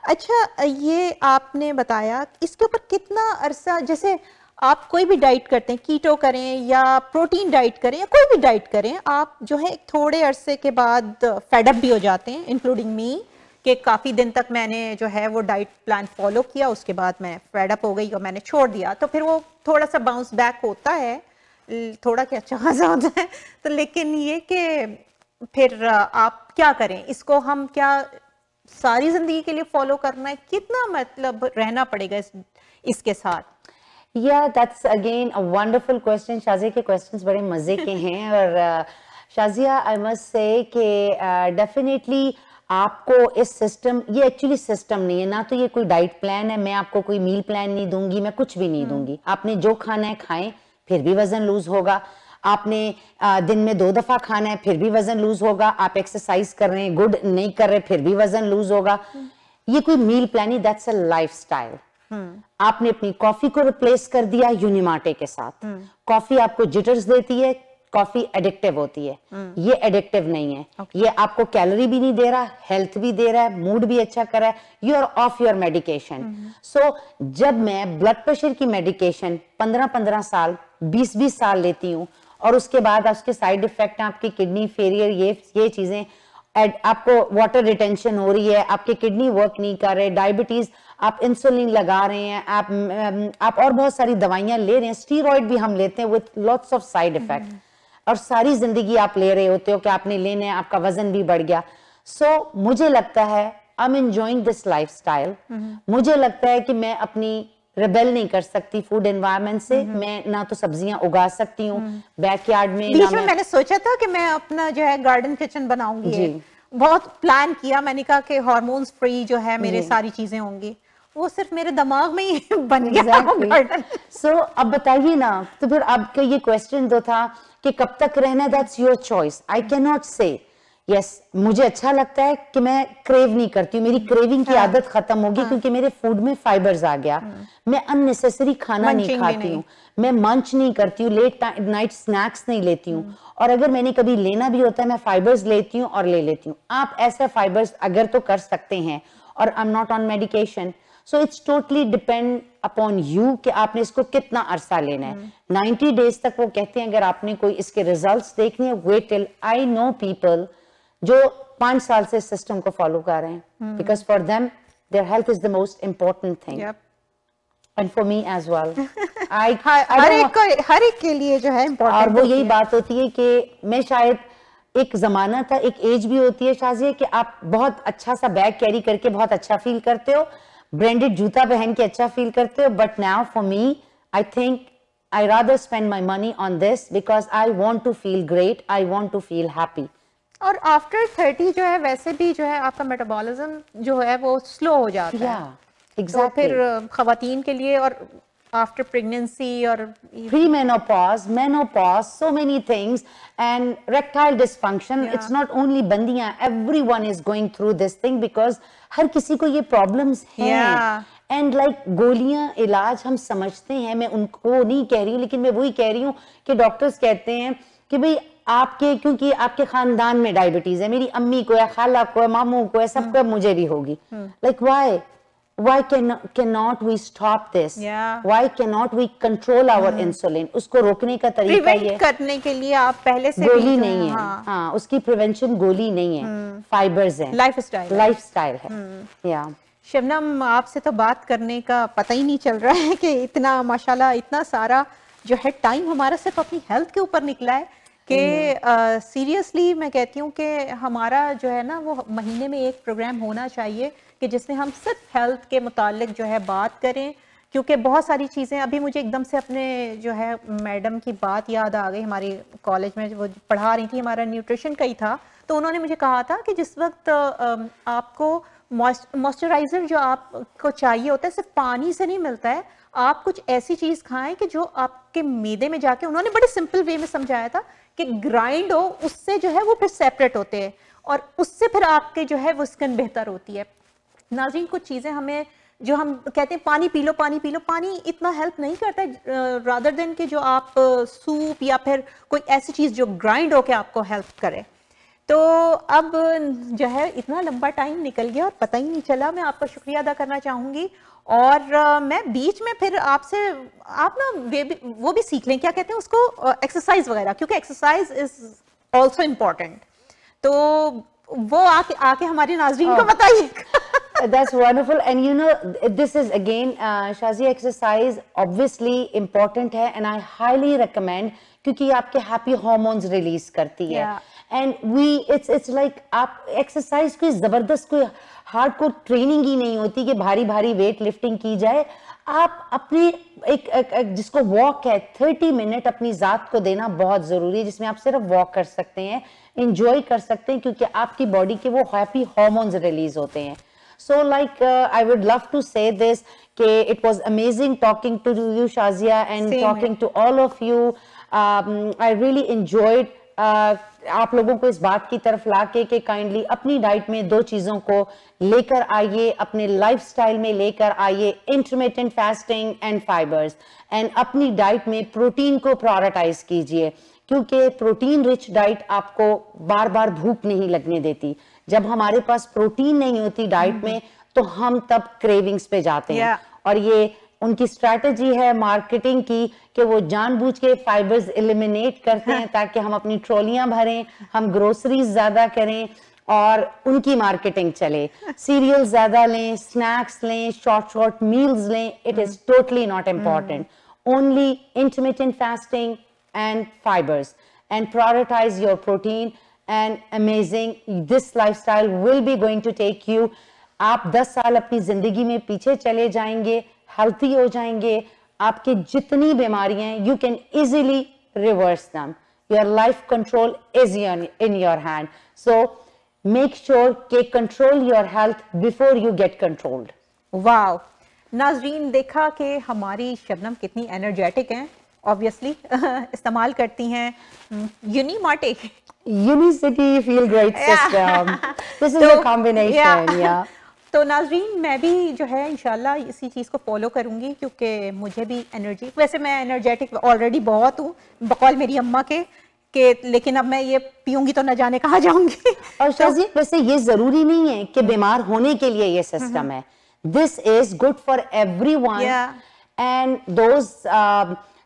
अच्छा, ये आपने बताया इसके ऊपर कितना अरसा, जैसे आप कोई भी डाइट करते हैं, कीटो करें या प्रोटीन डाइट करें या कोई भी डाइट करें, आप जो है थोड़े अरसे के बाद फेडअप भी हो जाते हैं, इंक्लूडिंग मी, कि काफ़ी दिन तक मैंने जो है वो डाइट प्लान फॉलो किया, उसके बाद मैं फेडअप हो गई और मैंने छोड़ दिया, तो फिर वो थोड़ा सा बाउंस बैक होता है, थोड़ा क्या अच्छा खासा होता है, तो लेकिन ये कि फिर आप क्या करें, इसको हम क्या सारी जिंदगी के लिए फॉलो करना है, कितना मतलब रहना पड़ेगा इसके साथ? Yeah, that's again a wonderful question. Shazia के questions बड़े मजे के हैं और शाजिया I must say कि definitely आपको इस सिस्टम, ये एक्चुअली सिस्टम नहीं है ना, तो ये कोई डाइट प्लान है, मैं आपको कोई मील प्लान नहीं दूंगी, मैं कुछ भी नहीं दूंगी, आपने जो खाना है खाएं, फिर भी वजन लूज होगा, आपने दिन में 2 दफा खाना है फिर भी वजन लूज होगा, आप एक्सरसाइज कर रहे हैं, गुड नहीं कर रहे फिर भी वजन लूज होगा, ये कोई मील प्लान नहीं, दैट्स अ लाइफस्टाइल। आपने अपनी कॉफी को रिप्लेस कर दिया यूनिमाटे के साथ। कॉफी आपको जिटर्स देती है, कॉफी एडिक्टिव होती है, ये एडिक्टिव नहीं है, ये आपको कैलोरी भी नहीं दे रहा, हेल्थ भी दे रहा है, मूड भी अच्छा कर रहा है, you are off your medication. So जब मैं ब्लड प्रेशर की मेडिकेशन 15-15 साल 20-20 साल लेती हूँ और उसके बाद उसके साइड इफेक्ट, आपकी किडनी फेलियर, ये चीजें, आपको वाटर रिटेंशन हो रही है, आपके किडनी वर्क नहीं कर रहे, डायबिटीज, आप इंसुलिन लगा रहे हैं, आप और बहुत सारी दवाइयां ले रहे हैं, स्टीरॉइड भी हम लेते हैं with lots of side effect. और सारी जिंदगी आप ले रहे होते हो कि आपने लेने, आपका वजन भी बढ़ गया। सो मुझे लगता है I am enjoying this lifestyle. मुझे लगता है कि मैं अपनी रिबेल नहीं कर सकती फूड एनवायरनमेंट से। मैं ना तो सब्जियां उगा सकती हूँ बैकयार्ड में, बीच में मैंने सोचा था कि मैं अपना जो है गार्डन किचन बनाऊंगी, बहुत प्लान किया, मैंने कहा कि हार्मोन्स फ्री जो है मेरे सारी चीजें होंगी, वो सिर्फ मेरे दिमाग में ही बन गया गार्डन। सो अब बताइए ना, तो फिर आपका ये क्वेश्चन जो था कि कब तक रहना, that's your choice, I can not से। यस, मुझे अच्छा लगता है कि मैं क्रेव नहीं करती हूँ, मेरी क्रेविंग की आदत खत्म होगी क्योंकि मेरे फूड में फाइबर्स आ गया। मैं अननेसेसरी खाना नहीं खाती हूँ, मैं मंच नहीं करती हूँ, लेट नाइट स्नैक्स नहीं लेती हूँ, और अगर मैंने कभी लेना भी होता है मैं फाइबर्स लेती हूँ और ले लेती हूँ। आप ऐसा फाइबर्स अगर तो कर सकते हैं, और आई am not on medication, so it's totally depend upon you कि आपने इसको कितना अरसा लेना है। 90 डेज तक वो कहते हैं अगर आपने कोई इसके रिजल्ट्स देखने हैं, wait till. I know people जो 5 साल से सिस्टम को फॉलो कर रहे हैं, because for them their health is the most important thing, and for me as well. हर एक के लिए जो है इम्पोर्टेंट। और वो यही बात होती है कि मैं शायद, एक जमाना था, एक एज भी होती है शाजिया कि आप बहुत अच्छा सा बैग कैरी करके बहुत अच्छा फील करते हो, ब्रांडेड जूता पहन के अच्छा फील करते हो, but now for me I think I rather spend my money on this because I want to feel great, I want to feel happy. और आफ्टर 30 जो है वैसे भी जो है आपका मेटाबॉलिज्म जो है वो स्लो हो जाता है। exactly. तो फिर खवातीन के लिए, और आफ्टर प्रेगनेंसी और pre-menopause, menopause, so many things, and erectile dysfunction. It's not only बंदियां, everyone is going through this thing because हर किसी को ये problems हैं। एंड लाइक गोलियां इलाज हम समझते हैं, मैं उनको नहीं कह रही हूँ, लेकिन मैं वही कह रही हूँ कि डॉक्टर्स कहते हैं कि भाई आपके, क्योंकि आपके खानदान में डायबिटीज है, मेरी अम्मी को है, खाला को है, मामू को है, सबको है, मुझे भी होगी। Like why cannot we stop this? Why cannot we control our insulin? उसको रोकने का तरीका ये करने के लिए आप पहले से गोली नहीं है। हाँ, उसकी प्रिवेंशन गोली नहीं है, फाइबर्स है, लाइफस्टाइल है। या शबनम, आपसे तो बात करने का पता ही नहीं चल रहा है कि इतना माशाल्लाह इतना सारा जो है टाइम हमारा सिर्फ अपनी हेल्थ के ऊपर निकला है कि सीरियसली मैं कहती हूँ कि हमारा जो है ना वो महीने में एक प्रोग्राम होना चाहिए कि जिसमें हम सिर्फ हेल्थ के मुतालिक जो है बात करें, क्योंकि बहुत सारी चीज़ें, अभी मुझे एकदम से अपने जो है मैडम की बात याद आ गई, हमारी कॉलेज में वो पढ़ा रही थी, हमारा न्यूट्रिशन का ही था, तो उन्होंने मुझे कहा था कि जिस वक्त आपको मॉइस्चराइज़र जो आपको चाहिए होता है सिर्फ पानी से नहीं मिलता है, आप कुछ ऐसी चीज़ खाएं कि जो आपके मैदे में जाके, उन्होंने बड़े सिंपल वे में समझाया था कि ग्राइंड हो, उससे जो है वो फिर सेपरेट होते हैं और उससे फिर आपके जो है वो स्किन बेहतर होती है। नाज़रीन, कुछ चीज़ें हमें, जो हम कहते हैं पानी पी लो, पानी पी लो, पानी इतना हेल्प नहीं करता है रादर देन कि जो आप सूप या फिर कोई ऐसी चीज़ जो ग्राइंड होके आपको हेल्प करे। तो अब जो है इतना लंबा टाइम निकल गया और पता ही नहीं चला। मैं आपका शुक्रिया अदा करना चाहूँगी, और मैं बीच में फिर आपसे, आप ना वो भी सीख लें, क्या कहते हैं उसको, एक्सरसाइज वगैरह, क्योंकि एक्सरसाइज इज ऑल्सो इम्पॉर्टेंट। तो वो आके हमारे नाज़रीन को बताइए। That's wonderful, and you know this is again Shazia, exercise obviously important है, and I highly recommend, क्योंकि आपके happy hormones release करती है। and it's like आप exercise कोई जबरदस्त कोई hardcore training ही नहीं होती कि भारी भारी weight lifting की जाए। आप अपनी एक जिसको वॉक है 30 मिनट अपनी जात को देना बहुत जरूरी है, जिसमें आप सिर्फ वॉक कर सकते हैं, एंजॉय कर सकते हैं, क्योंकि आपकी बॉडी के वो हैप्पी हार्मोन्स रिलीज होते हैं। So like I would love to say this कि it was amazing talking to you Shazia and talking to all of you. I really enjoyed आप लोगों को इस बात की तरफ लाके कि काइंडली अपनी डाइट में 2 चीजों को लेकर आइए, अपने लाइफस्टाइल में लेकर आइए, intermittent fasting and fibres, and अपनी डाइट में प्रोटीन को प्रायोरिटाइज कीजिए, क्योंकि प्रोटीन रिच डाइट आपको बार बार भूख नहीं लगने देती। जब हमारे पास प्रोटीन नहीं होती डाइट में तो हम तब क्रेविंग्स पे जाते हैं, और ये उनकी स्ट्रैटेजी है मार्केटिंग की कि वो जानबूझ के फाइबर्स एलिमिनेट करते हैं ताकि हम अपनी ट्रॉलियां भरें, हम ग्रोसरीज ज्यादा करें और उनकी मार्केटिंग चले। सीरियल ज्यादा लें, स्नैक्स लें, शॉर्ट मील्स लें, it is totally not important. Only intermittent fasting and fibers, and prioritize your protein and amazing, this lifestyle will be going to take you, आप 10 साल अपनी जिंदगी में पीछे चले जाएंगे, हेल्थी हो जाएंगे, आपके जितनी बीमारियां हैं you can easily reverse them. Your life control is in your hand. So make sure कि control your health before you get controlled. Wow, नाज़रीन देखा कि हमारी शबनम कितनी एनर्जेटिक हैं, ऑब्वियसली इस्तेमाल करती हैं यूनिमार्टे, Unicity Feel Great System. This is a combination, yeah. तो नाज़रीन मैं भी जो है इंशाल्लाह इसी चीज़ को फॉलो करूंगी, क्योंकि मुझे भी एनर्जी, वैसे मैं एनर्जेटिक ऑलरेडी बहुत हूँ बकौल मेरी अम्मा के, लेकिन अब मैं ये पीऊंगी तो न जाने कहाँ जाऊंगी। और शाज़ी वैसे ये जरूरी नहीं है कि बीमार होने के लिए ये सिस्टम है, this is good for everyone and those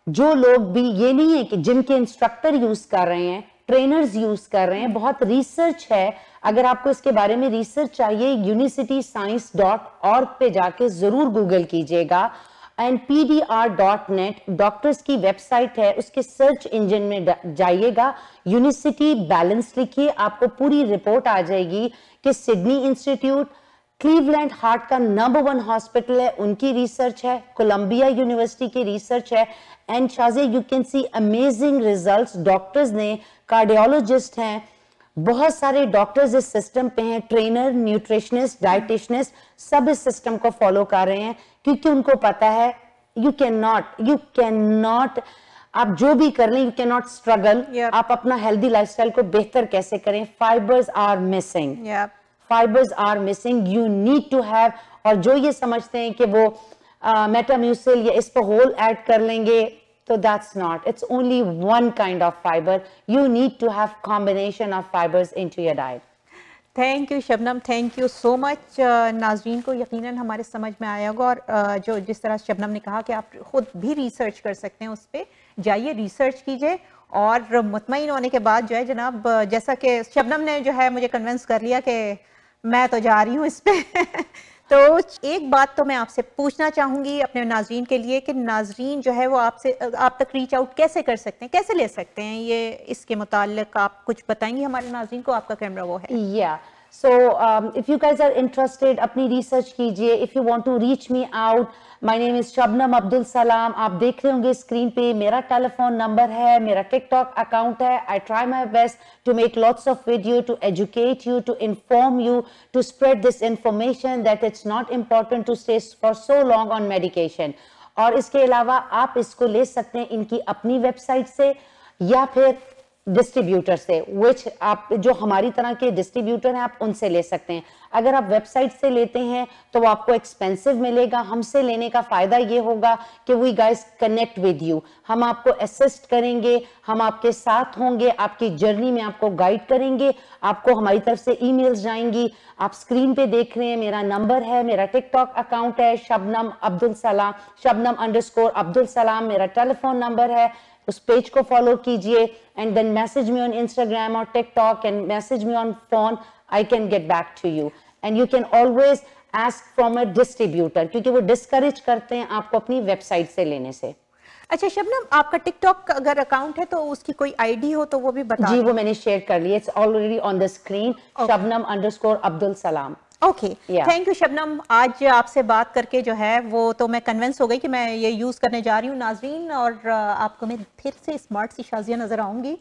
जो लोग भी, ये नहीं है कि जिम के इंस्ट्रक्टर यूज कर रहे हैं, ट्रेनर्स यूज कर रहे हैं, बहुत रिसर्च है, अगर आपको इसके बारे में रिसर्च चाहिए unicityscience.org पे जाके जरूर गूगल कीजिएगा एंड pdr.net डॉक्टर्स की वेबसाइट है, उसके सर्च इंजन में जाइएगा, यूनिसिटी बैलेंस लिखिए, आपको पूरी रिपोर्ट आ जाएगी कि सिडनी इंस्टीट्यूट, क्लीवलैंड हार्ट का नंबर 1 हॉस्पिटल है, उनकी रिसर्च है, कोलंबिया यूनिवर्सिटी की रिसर्च है एंड शाज़े you can see amazing results, doctors ने, कार्डियोलॉजिस्ट हैं, बहुत सारे डॉक्टर्स इस सिस्टम पे हैं, ट्रेनर, न्यूट्रिशनिस्ट, डाइटिशियनिस्ट, सब इस सिस्टम को फॉलो कर रहे हैं क्योंकि उनको पता है यू कैन नॉट आप जो भी कर लें, यू कैन नॉट स्ट्रगल, आप अपना हेल्दी लाइफस्टाइल को बेहतर कैसे करें, fibres are missing, fibres are missing, you need to have, और जो ये समझते हैं कि वो मेटाम्यूसिल या इस पर होल ऐड कर लेंगे, so that's not, it's only one kind of fiber, you need to have combination of fibers into your diet. Thank you Shabnam, thank you so much. नाज़रीन को यकीनन हमारे समझ में आया होगा, और जो जिस तरह शबनम ने कहा कि आप खुद भी रिसर्च कर सकते हैं, उस पर जाइए, रिसर्च कीजिए और मुतमईन होने के बाद जो है जनाब, जैसा कि शबनम ने जो है मुझे कन्विंस कर लिया कि मैं तो जा रही हूँ इस पर तो एक बात तो मैं आपसे पूछना चाहूँगी अपने नाज़रीन के लिए कि नाज़रीन जो है वो आप तक रीच आउट कैसे कर सकते हैं, कैसे ले सकते हैं, ये इसके मुताल्लिक आप कुछ बताएंगे हमारे नाज़रीन को? आपका कैमरा वो है। Yeah. So if you guys are interested, अपनी रिसर्च कीजिए। If you want to reach me out, my name is Shabnam Abdul Salam. आप देख रहे होंगे स्क्रीन पे, मेरा टेलीफोन नंबर है, मेरा टिकटॉक अकाउंट है। I try my best to make lots of video to educate you, to inform you, to spread this information that it's not important to stay for so long on medication. और इसके अलावा आप इसको ले सकते हैं इनकी अपनी वेबसाइट से या फिर डिस्ट्रीब्यूटर से, which आप जो हमारी तरह के डिस्ट्रीब्यूटर हैं आप उनसे ले सकते हैं। अगर आप वेबसाइट से लेते हैं तो वो आपको एक्सपेंसिव मिलेगा, हमसे लेने का फायदा ये होगा कि we guys connect with you, हम आपको असिस्ट करेंगे, हम आपके साथ होंगे, आपकी जर्नी में आपको गाइड करेंगे, आपको हमारी तरफ से ईमेल्स जाएंगी। आप स्क्रीन पे देख रहे हैं, मेरा नंबर है, मेरा टिकटॉक अकाउंट है शबनम अब्दुल सलाम, शबनम_अब्दुल सलाम मेरा टेलीफोन नंबर है, उस पेज को फॉलो कीजिए and then message me on Instagram और TikTok and message me on phone, I can get back to you and you can always ask from a distributor, क्योंकि वो डिस्करेज करते हैं आपको अपनी वेबसाइट से लेने से। अच्छा शबनम, आपका टिकटॉक अगर अकाउंट है तो उसकी कोई आईडी हो तो वो भी बता। जी वो मैंने शेयर कर लिया, it's already on the screen, शबनम_अब्दुल सलाम। Okay, thank you Shabnam. आज आपसे बात करके जो है वो तो मैं कन्विंस हो गई कि मैं ये यूज़ करने जा रही हूँ नाज़रीन, और आपको मैं फिर से स्मार्ट सी शाज़िया नज़र आऊँगी।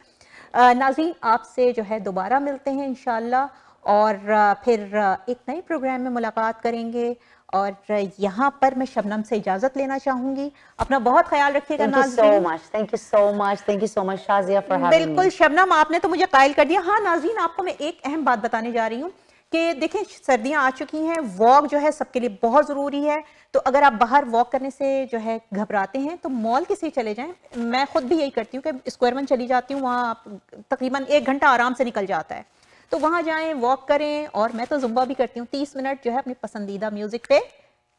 नाज़रीन आपसे जो है दोबारा मिलते हैं इंशाल्लाह, और फिर एक नए प्रोग्राम में मुलाकात करेंगे, और यहाँ पर मैं शबनम से इजाज़त लेना चाहूँगी। अपना बहुत ख्याल रखिएगा नाज़रीन। Thank you so much Shazia for having me. बिल्कुल शबनम, आपने तो मुझे कायल कर दिया। हाँ नाज़रीन, आपको मैं एक अहम बात बताने जा रही हूँ कि देखें सर्दियां आ चुकी हैं, वॉक जो है सबके लिए बहुत ज़रूरी है। तो अगर आप बाहर वॉक करने से जो है घबराते हैं तो मॉल किसी चले जाएं। मैं खुद भी यही करती हूँ कि स्क्वायर वन चली जाती हूँ, वहाँ तकरीबन 1 घंटा आराम से निकल जाता है, तो वहाँ जाएं, वॉक करें, और मैं तो जुम्बा भी करती हूँ। 30 मिनट जो है अपनी पसंदीदा म्यूजिक पे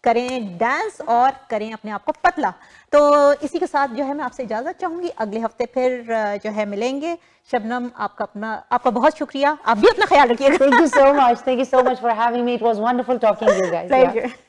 करें डांस और करें अपने आप को पतला। तो इसी के साथ जो है मैं आपसे इजाजत चाहूंगी, अगले हफ्ते फिर जो है मिलेंगे। शबनम आपका बहुत शुक्रिया, आप भी अपना ख्याल रखिएगा। Thank you so much for having me. It was wonderful talking to you guys. Pleasure. Yeah.